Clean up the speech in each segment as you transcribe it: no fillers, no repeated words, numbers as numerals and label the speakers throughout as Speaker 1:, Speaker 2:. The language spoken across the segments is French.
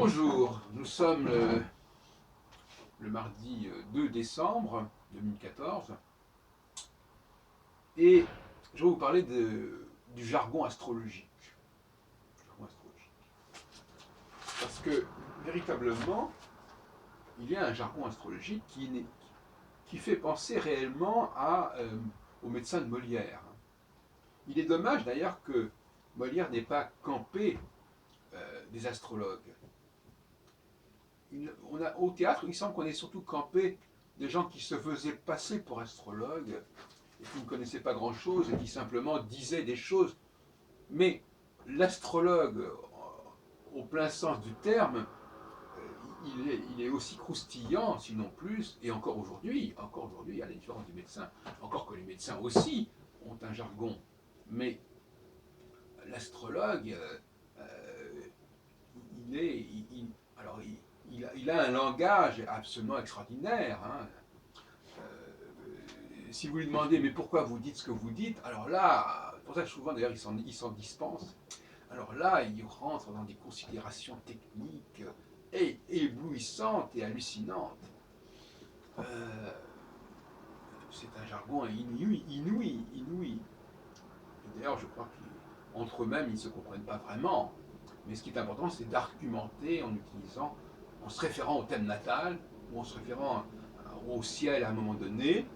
Speaker 1: Bonjour, nous sommes le mardi 2 décembre 2014 et je vais vous parler du jargon astrologique. Parce que véritablement, il y a un jargon astrologique qui fait penser réellement au médecin de Molière. Il est dommage d'ailleurs que Molière n'ait pas campé des astrologues. Au théâtre, il semble qu'on ait surtout campé des gens qui se faisaient passer pour astrologues et qui ne connaissaient pas grand-chose et qui simplement disaient des choses. Mais l'astrologue, au plein sens du terme, il est aussi croustillant, sinon plus, et encore aujourd'hui, à la différence du médecin, encore que les médecins aussi ont un jargon, mais l'astrologue, il est, alors il a un langage absolument extraordinaire. Hein. Si vous lui demandez mais pourquoi vous dites ce que vous dites, alors là, pour ça que souvent d'ailleurs il s'en dispense. Alors là, il rentre dans des considérations techniques éblouissantes et hallucinantes. C'est un jargon inouï. D'ailleurs, je crois qu'entre eux-mêmes, ils ne se comprennent pas vraiment. Mais ce qui est important, c'est d'argumenter en se référant au thème natal, ou en se référant au ciel à un moment donné,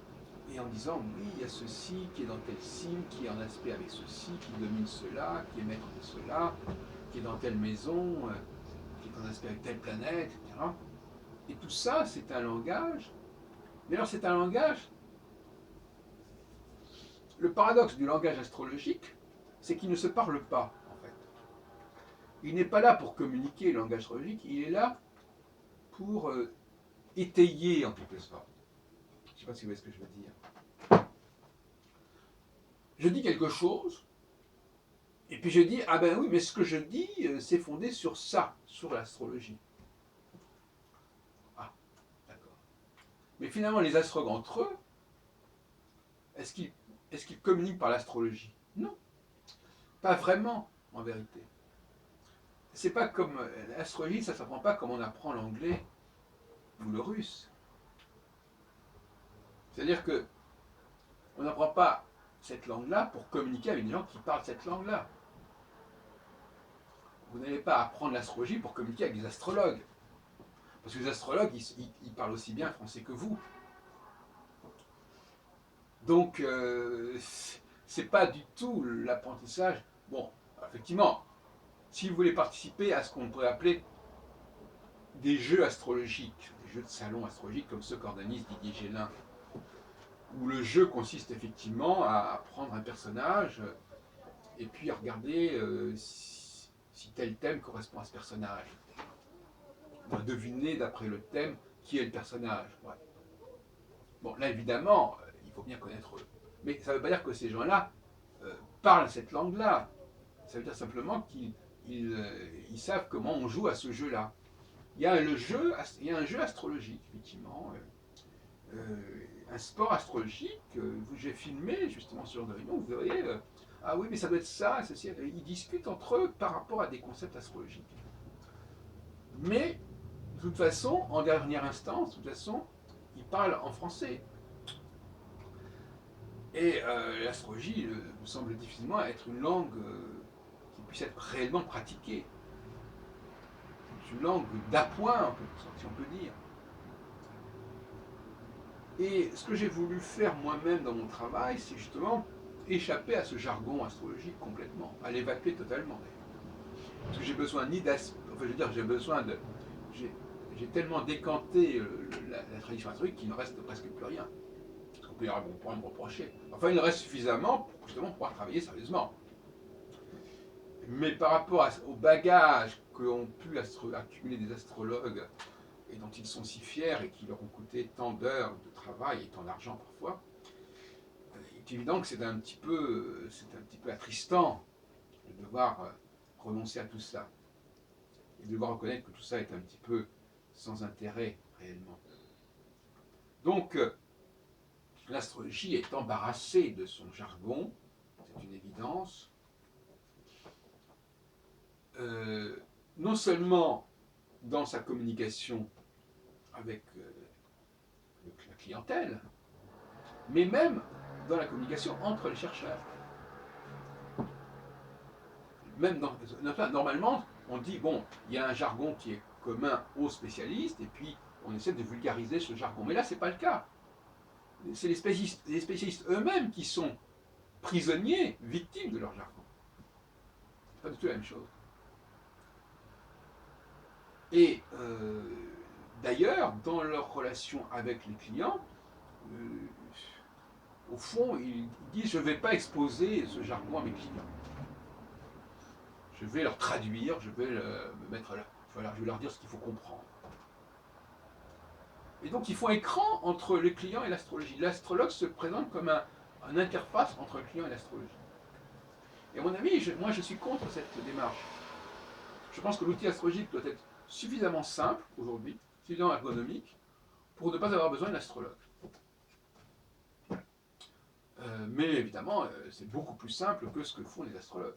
Speaker 1: et en disant oui, il y a ceci qui est dans tel signe, qui est en aspect avec ceci, qui domine cela, qui est maître de cela, qui est dans telle maison, qui est en aspect avec telle planète, etc. Et tout ça, c'est un langage. Mais alors, c'est un langage. Le paradoxe du langage astrologique, c'est qu'il ne se parle pas, en fait. Il n'est pas là pour communiquer le langage astrologique, il est là pour étayer, en quelque sorte. Je ne sais pas si vous voyez ce que je veux dire. Je dis quelque chose, et puis je dis, ah ben oui, mais ce que je dis, c'est fondé sur ça, sur l'astrologie. Ah, d'accord. Mais finalement, les astrologues entre eux, est-ce qu'ils communiquent par l'astrologie? Non, pas vraiment, en vérité. C'est pas comme l'astrologie, ça ne s'apprend pas comme on apprend l'anglais ou le russe. C'est-à-dire que on n'apprend pas cette langue-là pour communiquer avec des gens qui parlent cette langue-là. Vous n'allez pas apprendre l'astrologie pour communiquer avec des astrologues. Parce que les astrologues, ils parlent aussi bien français que vous. Donc, c'est pas du tout l'apprentissage. Bon, effectivement, si vous voulez participer à ce qu'on pourrait appeler des jeux astrologiques, des jeux de salon astrologiques comme ceux qu'organise Didier Gélin, où le jeu consiste effectivement à prendre un personnage et puis à regarder si tel thème correspond à ce personnage. On va deviner d'après le thème qui est le personnage. Ouais. Bon, là évidemment, il faut bien connaître eux. Mais ça ne veut pas dire que ces gens-là parlent cette langue-là. Ça veut dire simplement qu'ils savent comment on joue à ce jeu-là. Il y a un jeu astrologique, effectivement. Un sport astrologique, j'ai filmé justement sur une réunion, vous verriez, ah oui, mais ça doit être ça, ceci. Ils discutent entre eux par rapport à des concepts astrologiques. Mais, de toute façon, en dernière instance, de toute façon, ils parlent en français. Et l'astrologie me semble difficilement être une langue qui puisse être réellement pratiquée. C'est une langue d'appoint, si on peut dire. Et ce que j'ai voulu faire moi-même dans mon travail, c'est justement échapper à ce jargon astrologique complètement, à l'évacuer totalement d'ailleurs. Parce que j'ai besoin ni d'aspect, enfin je veux dire, j'ai besoin de. J'ai tellement décanté la tradition astrologique qu'il ne reste presque plus rien. On pourrait me reprocher. Enfin, il en reste suffisamment pour justement pouvoir travailler sérieusement. Mais par rapport au bagage qu'ont pu accumuler des astrologues et dont ils sont si fiers et qui leur ont coûté tant d'heures de travail et tant d'argent parfois, il est évident que c'est un petit peu attristant de devoir renoncer à tout ça et de devoir reconnaître que tout ça est un petit peu sans intérêt réellement. Donc, l'astrologie est embarrassée de son jargon, c'est une évidence. Non seulement dans sa communication avec la clientèle, mais même dans la communication entre les chercheurs. Même normalement, on dit, bon, il y a un jargon qui est commun aux spécialistes, et puis on essaie de vulgariser ce jargon. Mais là, ce n'est pas le cas. C'est les spécialistes eux-mêmes qui sont prisonniers, victimes de leur jargon. C'est pas du tout la même chose. Et d'ailleurs, dans leur relation avec les clients, au fond, ils disent, je ne vais pas exposer ce jargon à mes clients. Je vais leur traduire, je vais me mettre là. Voilà, je vais leur dire ce qu'il faut comprendre. Et donc, ils font écran entre le client et l'astrologie. L'astrologue se présente comme une interface entre le client et l'astrologie. Et à mon avis, moi, je suis contre cette démarche. Je pense que l'outil astrologique doit être suffisamment simple aujourd'hui, suffisamment ergonomique, pour ne pas avoir besoin d'un astrologue. Mais évidemment, c'est beaucoup plus simple que ce que font les astrologues.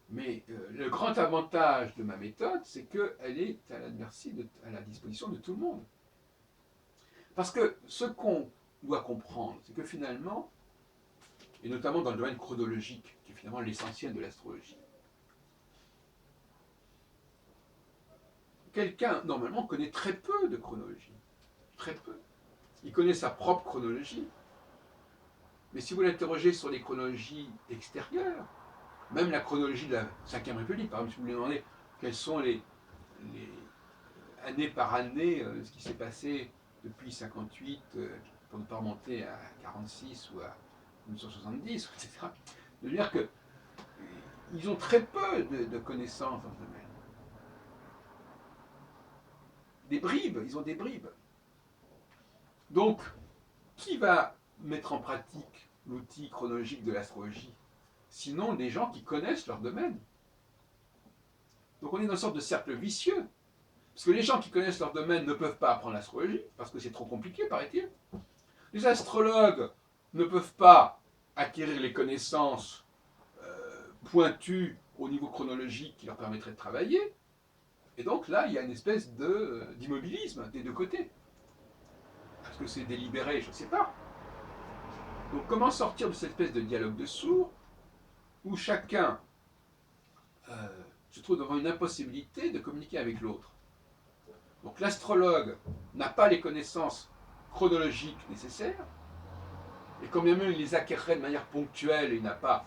Speaker 1: Mais le grand avantage de ma méthode, c'est qu'elle est à la disposition de tout le monde. Parce que ce qu'on doit comprendre, c'est que finalement, et notamment dans le domaine chronologique, qui est finalement l'essentiel de l'astrologie, quelqu'un, normalement, connaît très peu de chronologie. Très peu. Il connaît sa propre chronologie. Mais si vous l'interrogez sur les chronologies extérieures, même la chronologie de la Ve République, par exemple, si vous lui demandez quelles sont les année par année, ce qui s'est passé depuis 58, pour ne pas remonter à 46 ou à 1970, etc., de dire qu'ils ont très peu de connaissances dans ce domaine. Des bribes, ils ont des bribes. Donc, qui va mettre en pratique l'outil chronologique de l'astrologie, sinon des gens qui connaissent leur domaine? Donc on est dans une sorte de cercle vicieux. Parce que les gens qui connaissent leur domaine ne peuvent pas apprendre l'astrologie, parce que c'est trop compliqué, paraît-il. Les astrologues ne peuvent pas acquérir les connaissances pointues au niveau chronologique qui leur permettraient de travailler. Et donc là, il y a une espèce d'immobilisme des deux côtés. Est-ce que c'est délibéré? Je ne sais pas. Donc comment sortir de cette espèce de dialogue de sourds où chacun se trouve devant une impossibilité de communiquer avec l'autre? Donc l'astrologue n'a pas les connaissances chronologiques nécessaires, et quand bien même il les acquerrait de manière ponctuelle, il n'a pas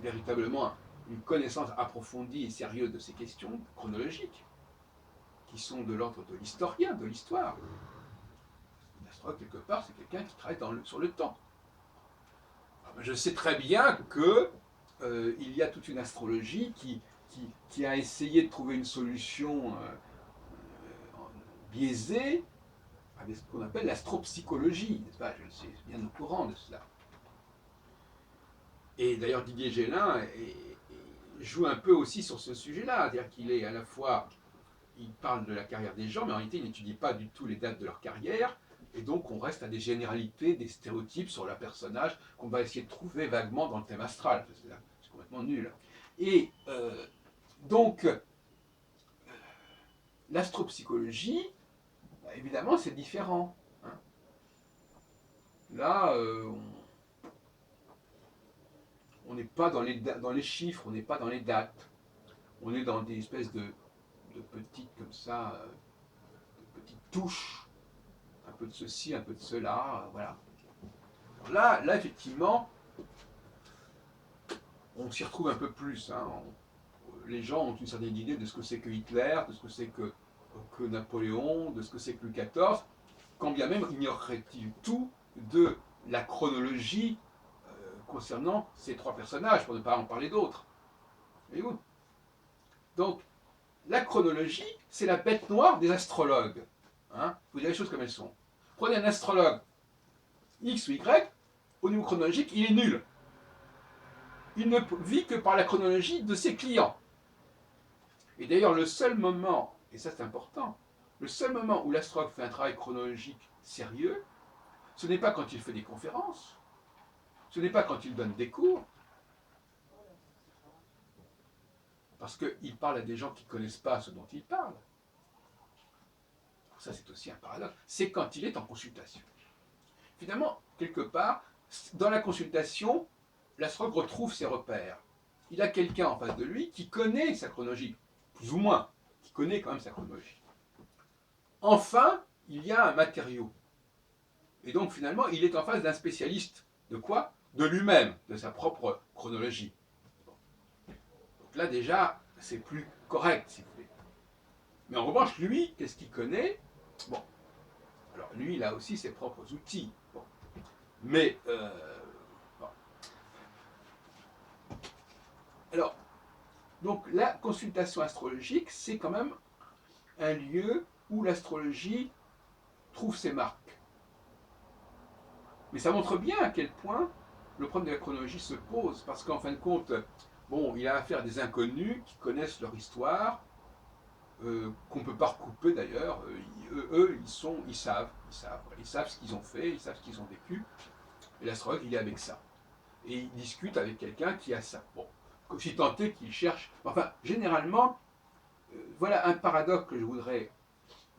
Speaker 1: véritablement une connaissance approfondie et sérieuse de ces questions chronologiques, qui sont de l'ordre de l'historien, de l'histoire. L'astrologue, quelque part, c'est quelqu'un qui travaille sur le temps. Alors, je sais très bien qu'il y a toute une astrologie qui a essayé de trouver une solution biaisée avec ce qu'on appelle l'astropsychologie, n'est-ce pas? Je suis bien au courant de cela. Et d'ailleurs, Didier Gélin joue un peu aussi sur ce sujet-là, c'est-à-dire qu'il est à la fois, il parle de la carrière des gens, mais en réalité, il n'étudie pas du tout les dates de leur carrière, et donc on reste à des généralités, des stéréotypes sur leur personnage qu'on va essayer de trouver vaguement dans le thème astral. C'est complètement nul. Et donc, l'astropsychologie, évidemment, c'est différent. Hein. Là, on n'est pas dans les chiffres, on n'est pas dans les dates. On est dans des espèces de petites, comme ça, de petites touches, un peu de ceci, un peu de cela, voilà. Alors là, effectivement, on s'y retrouve un peu plus. Hein. Les gens ont une certaine idée de ce que c'est que Hitler, de ce que c'est que Napoléon, de ce que c'est que Louis XIV, quand bien même ignorerait-il tout de la chronologie concernant ces trois personnages, pour ne pas en parler d'autres. Voyez-vous? Donc, la chronologie, c'est la bête noire des astrologues. Hein, vous direz les choses comme elles sont. Prenez un astrologue X ou Y, au niveau chronologique, il est nul. Il ne vit que par la chronologie de ses clients. Et d'ailleurs, le seul moment, et ça c'est important, le seul moment où l'astrologue fait un travail chronologique sérieux, ce n'est pas quand il fait des conférences, ce n'est pas quand il donne des cours, parce qu'il parle à des gens qui ne connaissent pas ce dont il parle. Ça, c'est aussi un paradoxe. C'est quand il est en consultation. Finalement, quelque part, dans la consultation, l'astrologue retrouve ses repères. Il a quelqu'un en face de lui qui connaît sa chronologie, plus ou moins, qui connaît quand même sa chronologie. Enfin, il y a un matériau. Et donc, finalement, il est en face d'un spécialiste. De quoi? De lui-même, de sa propre chronologie. Donc là, déjà, c'est plus correct, si vous voulez. Mais en revanche, lui, qu'est-ce qu'il connaît? Bon, alors lui, il a aussi ses propres outils. Bon. Mais, bon. Alors, donc la consultation astrologique, c'est quand même un lieu où l'astrologie trouve ses marques. Mais ça montre bien à quel point le problème de la chronologie se pose, parce qu'en fin de compte, bon, il a affaire à des inconnus qui connaissent leur histoire, qu'on ne peut pas recouper d'ailleurs. Eux, ils savent ce qu'ils ont fait, ils savent ce qu'ils ont vécu. Et l'astrologue, il est avec ça. Et il discute avec quelqu'un qui a ça. Bon, si tant est qu'il cherche. Enfin, généralement, voilà un paradoxe que je voudrais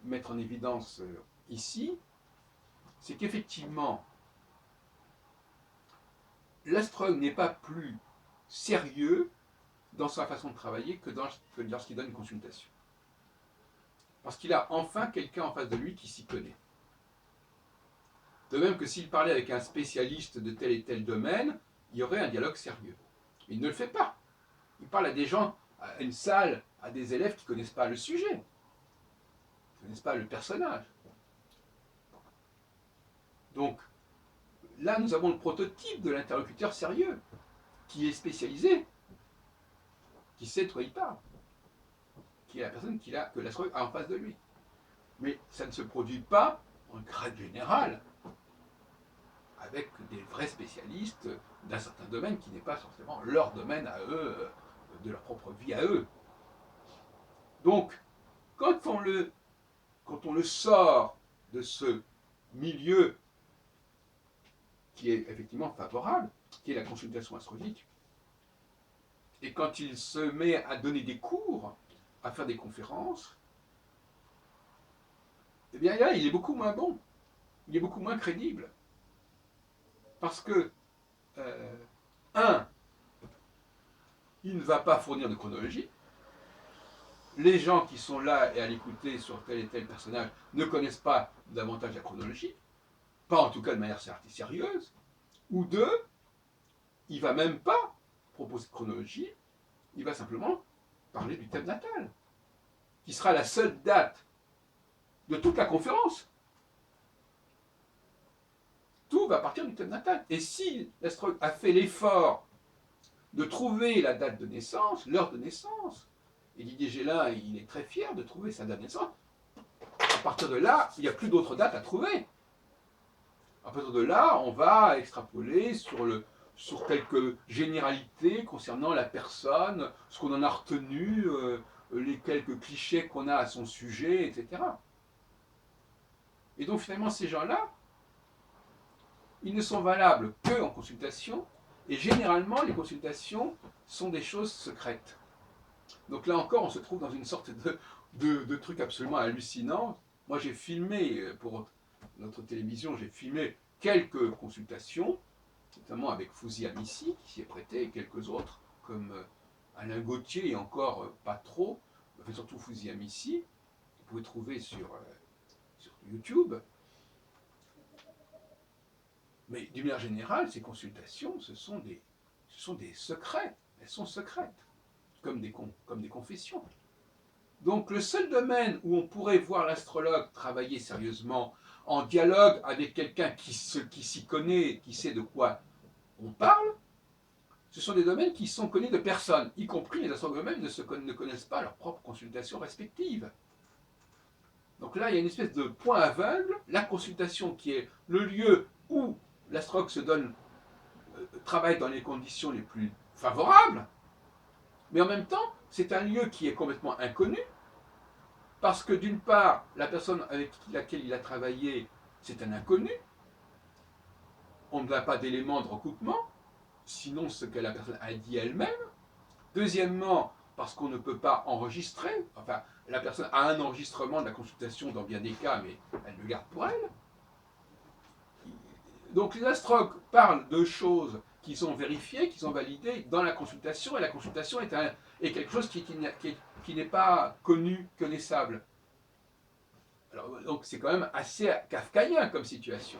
Speaker 1: mettre en évidence ici, c'est qu'effectivement, l'astrologue n'est pas plus sérieux dans sa façon de travailler que lorsqu'il donne une consultation. Parce qu'il a enfin quelqu'un en face de lui qui s'y connaît. De même que s'il parlait avec un spécialiste de tel et tel domaine, il y aurait un dialogue sérieux. Mais il ne le fait pas. Il parle à des gens, à une salle, à des élèves qui ne connaissent pas le sujet, qui ne connaissent pas le personnage. Donc, là, nous avons le prototype de l'interlocuteur sérieux, qui est spécialisé, qui sait de quoi il parle, qui est la personne que l'astrologue a en face de lui. Mais ça ne se produit pas en grade général, avec des vrais spécialistes d'un certain domaine qui n'est pas forcément leur domaine à eux, de leur propre vie à eux. Donc, quand on le sort de ce milieu qui est effectivement favorable, qui est la consultation astrologique, et quand il se met à donner des cours, à faire des conférences, eh bien là, il est beaucoup moins bon, il est beaucoup moins crédible. Parce que, un, il ne va pas fournir de chronologie. Les gens qui sont là et à l'écouter sur tel et tel personnage ne connaissent pas davantage la chronologie, pas en tout cas de manière sérieuse. Ou deux, il ne va même pas proposer de chronologie, il va simplement parler du thème natal, qui sera la seule date de toute la conférence. Tout va partir du thème natal. Et si l'astrologue a fait l'effort de trouver la date de naissance, l'heure de naissance, et Didier Gélin, il est très fier de trouver sa date de naissance, à partir de là, il n'y a plus d'autres dates à trouver. À partir de là, on va extrapoler sur quelques généralités concernant la personne, ce qu'on en a retenu, les quelques clichés qu'on a à son sujet, etc. Et donc finalement, ces gens-là, ils ne sont valables qu'en consultation, et généralement, les consultations sont des choses secrètes. Donc là encore, on se trouve dans une sorte de truc absolument hallucinant. Moi, j'ai filmé, pour notre télévision, j'ai filmé quelques consultations, notamment avec Fouzi Amissi, qui s'y est prêté, et quelques autres, comme Alain Gauthier, et encore pas trop, mais surtout Fouzi Amissi, que vous pouvez trouver sur YouTube. Mais d'une manière générale, ces consultations, ce sont des secrets. Elles sont secrètes, comme des confessions. Donc le seul domaine où on pourrait voir l'astrologue travailler sérieusement, en dialogue avec quelqu'un qui s'y connaît, qui sait de quoi on parle, ce sont des domaines qui sont connus de personne, y compris les astrologues eux-mêmes ne connaissent pas leurs propres consultations respectives. Donc là, il y a une espèce de point aveugle, la consultation qui est le lieu où l'astrologue travaille dans les conditions les plus favorables, mais en même temps, c'est un lieu qui est complètement inconnu, parce que d'une part, la personne avec laquelle il a travaillé, c'est un inconnu, on n'a pas d'éléments de recoupement, sinon ce que la personne a dit elle-même. Deuxièmement, parce qu'on ne peut pas enregistrer. Enfin, la personne a un enregistrement de la consultation dans bien des cas, mais elle le garde pour elle. Donc les astrologues parlent de choses qui sont vérifiées, qui sont validées dans la consultation, et la consultation est quelque chose qui n'est pas connu, connaissable. Alors, donc c'est quand même assez kafkaïen comme situation.